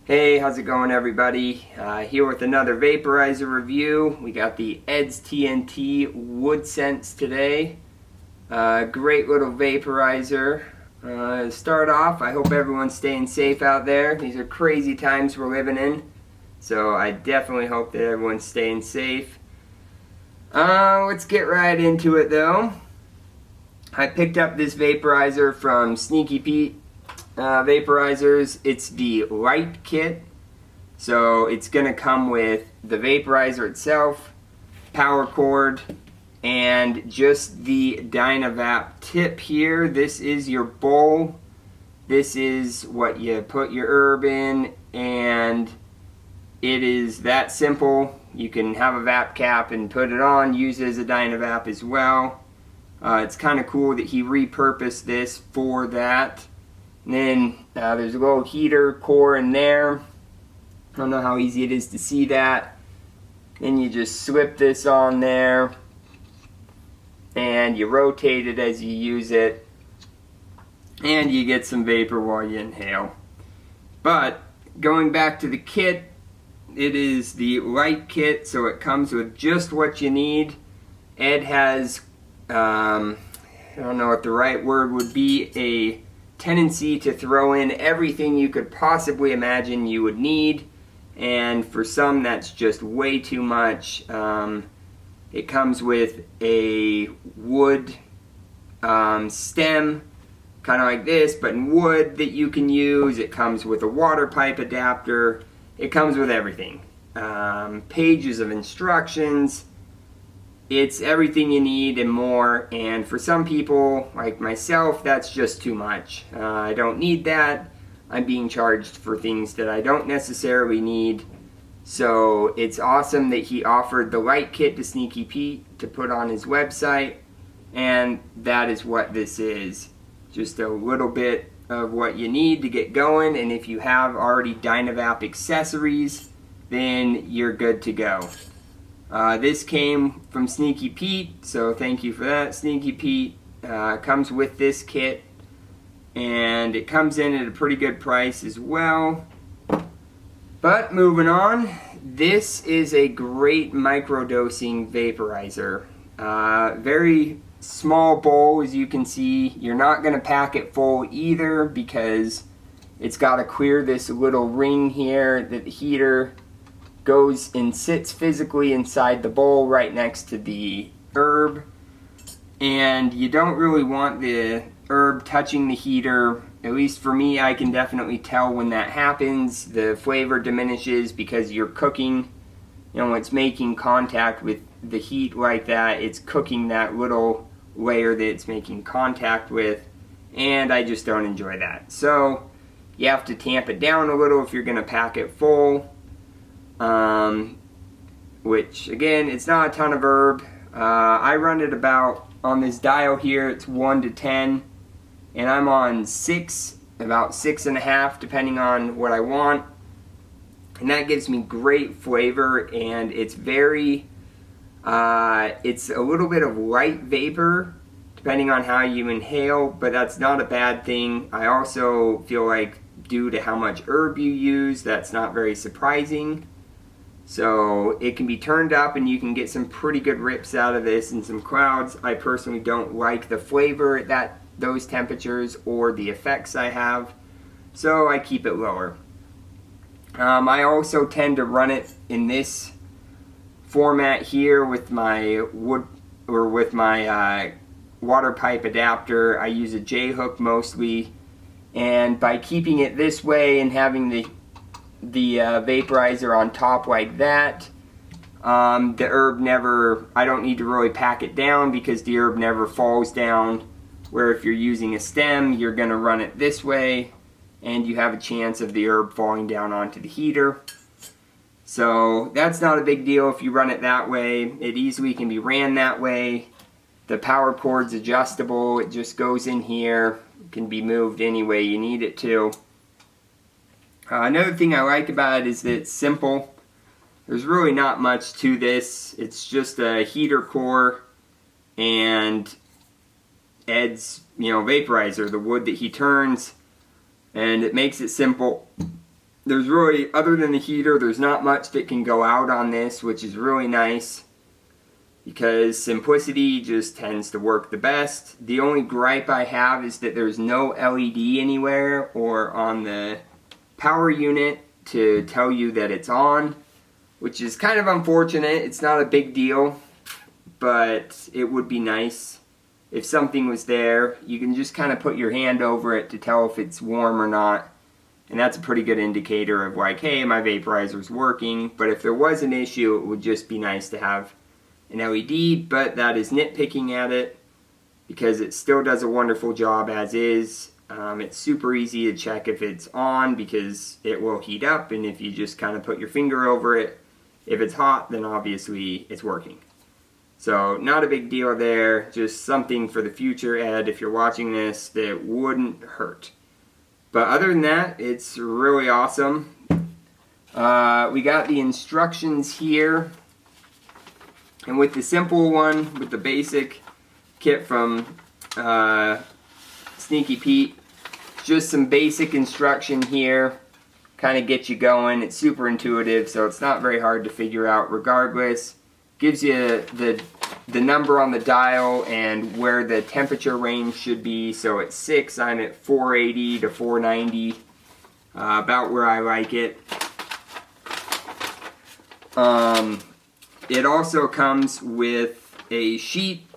Hey, how's it going, everybody? Here with another vaporizer review. We got the Ed's TNT Woodscents today. Great little vaporizer. To start off, I hope everyone's staying safe out there. These are crazy times we're living in, so I definitely hope that everyone's staying safe. Let's get right into it, though. I picked up this vaporizer from Sneaky Pete Vaporizers. It's the light kit, so it's gonna come with the vaporizer itself, power cord, and just the Dynavap tip here. This is your bowl. This is what you put your herb in, and it is that simple. You can have a vap cap and put it on, use it as a Dynavap as well. It's kind of cool that he repurposed this for that. And then there's a little heater core in there. I don't know how easy it is to see that. Then you just slip this on there and you rotate it as you use it, and you get some vapor while you inhale. But going back to the kit, it is the light kit, so it comes with just what you need. Ed has, I don't know what the right word would be, a tendency to throw in everything you could possibly imagine you would need, and for some that's just way too much. It comes with a wood stem, kind of like this, but in wood, that you can use. It comes with a water pipe adapter. It comes with everything. Pages of instructions. It's everything you need and more, and for some people, like myself, that's just too much. I don't need that. I'm being charged for things that I don't necessarily need. So it's awesome that he offered the light kit to Sneaky Pete to put on his website, and that is what this is. Just a little bit of what you need to get going, and if you have already Dynavap accessories, then you're good to go. This came from Sneaky Pete, so thank you for that, Sneaky Pete. Comes with this kit, and it comes in at a pretty good price as well. But moving on, this is a great microdosing vaporizer. Very small bowl, as you can see. You're not going to pack it full either, because it's got to clear this little ring here that the heater goes and sits physically inside the bowl right next to the herb, and you don't really want the herb touching the heater. At least for me, I can definitely tell when that happens. The flavor diminishes because you're cooking. You know, it's making contact with the heat like that. It's cooking that little layer that it's making contact with, and I just don't enjoy that. So you have to tamp it down a little if you're going to pack it full. Which again, it's not a ton of herb. I run it about, on this dial here, it's 1 to 10, and I'm on 6, about 6.5, depending on what I want. And that gives me great flavor, and it's very, it's a little bit of light vapor, depending on how you inhale, but that's not a bad thing. I also feel like, due to how much herb you use, that's not very surprising. So it can be turned up and you can get some pretty good rips out of this and some clouds. I personally don't like the flavor at those temperatures or the effects I have, so I keep it lower. I also tend to run it in this format here with my wood, or with my water pipe adapter. I use a J-hook mostly, and by keeping it this way and having the vaporizer on top like that, the herb never, I don't need to really pack it down because the herb never falls down, where if you're using a stem, you're going to run it this way and you have a chance of the herb falling down onto the heater. So that's not a big deal if you run it that way. It easily can be ran that way. The power cord's adjustable. It just goes in here. It can be moved any way you need it to. Another thing I like about it is that it's simple. There's really not much to this. It's just a heater core and Ed's, vaporizer, the wood that he turns, and it makes it simple. there's really, other than the heater, there's not much that can go out on this, which is really nice, because simplicity just tends to work the best. The only gripe I have is that there's no LED anywhere or on the power unit to tell you that it's on, which is kind of unfortunate. It's not a big deal, but it would be nice if something was there. You can just kind of put your hand over it to tell if it's warm or not, and that's a pretty good indicator of like, hey, my vaporizer's working. But if there was an issue, it would just be nice to have an LED, but that is nitpicking at it, because it still does a wonderful job as is. It's super easy to check if it's on, because it will heat up, and if you just kind of put your finger over it, if it's hot, then obviously it's working. So not a big deal there, just something for the future, Ed, if you're watching this, that wouldn't hurt. But other than that, it's really awesome. We got the instructions here. And with the simple one, with the basic kit from Sneaky Pete, just some basic instruction here, kind of get you going. It's super intuitive, so it's not very hard to figure out regardless. Gives you the number on the dial and where the temperature range should be. So at 6, I'm at 480 to 490, about where I like it. It also comes with a sheet.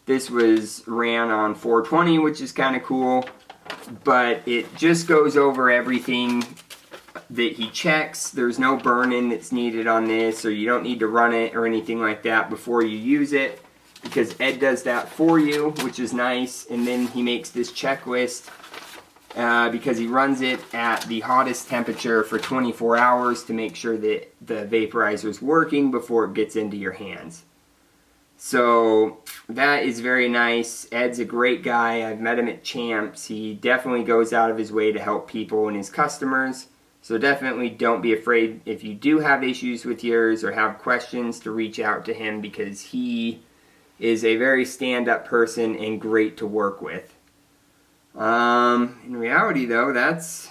This was ran on 420, which is kind of cool, but it just goes over everything that he checks. There's no burn-in that's needed on this, or you don't need to run it or anything like that before you use it, because Ed does that for you, which is nice. And then he makes this checklist because he runs it at the hottest temperature for 24 hours to make sure that the vaporizer is working before it gets into your hands. So that is very nice. Ed's a great guy. I've met him at Champs. He definitely goes out of his way to help people and his customers. So definitely don't be afraid if you do have issues with yours or have questions to reach out to him, because he is a very stand-up person and great to work with. In reality though, that's,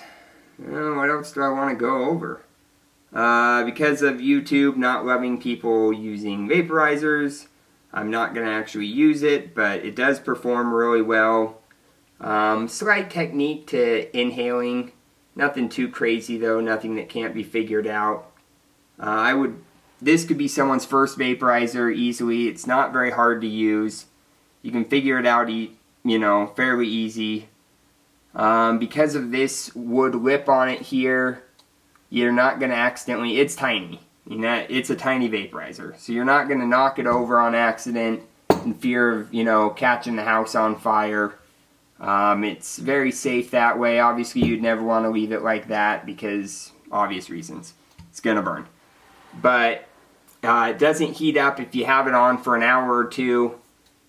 what else do I want to go over? Because of YouTube not loving people using vaporizers, I'm not going to actually use it, but it does perform really well. Slight technique to inhaling. Nothing too crazy though, nothing that can't be figured out. This could be someone's first vaporizer easily. It's not very hard to use. You can figure it out, fairly easy. Because of this wood lip on it here, you're not going to accidentally, it's tiny. It's a tiny vaporizer. So you're not going to knock it over on accident in fear of, catching the house on fire. It's very safe that way. Obviously, you'd never want to leave it like that because obvious reasons. It's going to burn. But it doesn't heat up if you have it on for an hour or two.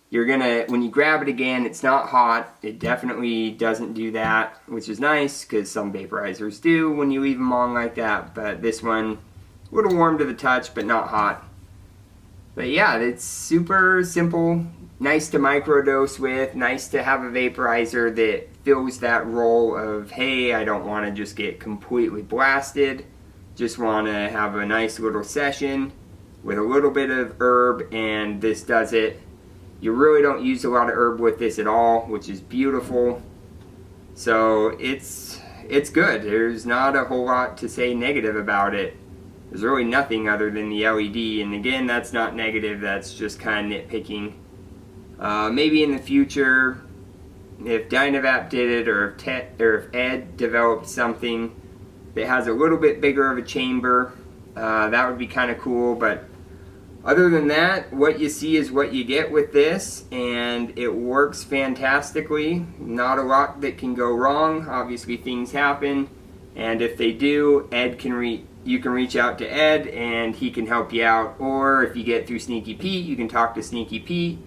When you grab it again, it's not hot. It definitely doesn't do that, which is nice because some vaporizers do when you leave them on like that. But this one, a little warm to the touch, but not hot. But yeah, it's super simple. Nice to microdose with, nice to have a vaporizer that fills that role of, hey, I don't want to just get completely blasted, just want to have a nice little session with a little bit of herb, and this does it. You really don't use a lot of herb with this at all, which is beautiful. So it's good. There's not a whole lot to say negative about it. There's really nothing other than the LED, and again, that's not negative, that's just kind of nitpicking. Maybe in the future, if Dynavap did it, or if Ed developed something that has a little bit bigger of a chamber, that would be kind of cool. But other than that, what you see is what you get with this, and it works fantastically. Not a lot that can go wrong. Obviously, things happen, and if they do, you can reach out to Ed, and he can help you out. Or if you get through Sneaky Pete, you can talk to Sneaky Pete.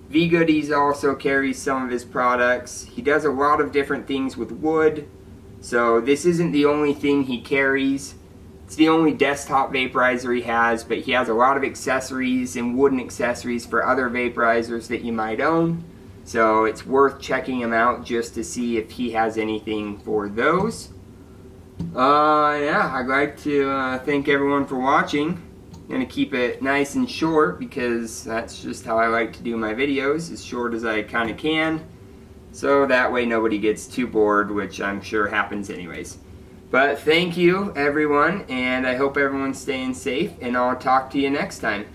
V-Goodies also carries some of his products. He does a lot of different things with wood, so this isn't the only thing he carries. It's the only desktop vaporizer he has, but he has a lot of accessories and wooden accessories for other vaporizers that you might own. So it's worth checking him out just to see if he has anything for those. Yeah, I'd like to thank everyone for watching. I'm going to keep it nice and short because that's just how I like to do my videos, as short as I kind of can. So that way nobody gets too bored, which I'm sure happens anyways. But thank you, everyone, and I hope everyone's staying safe, and I'll talk to you next time.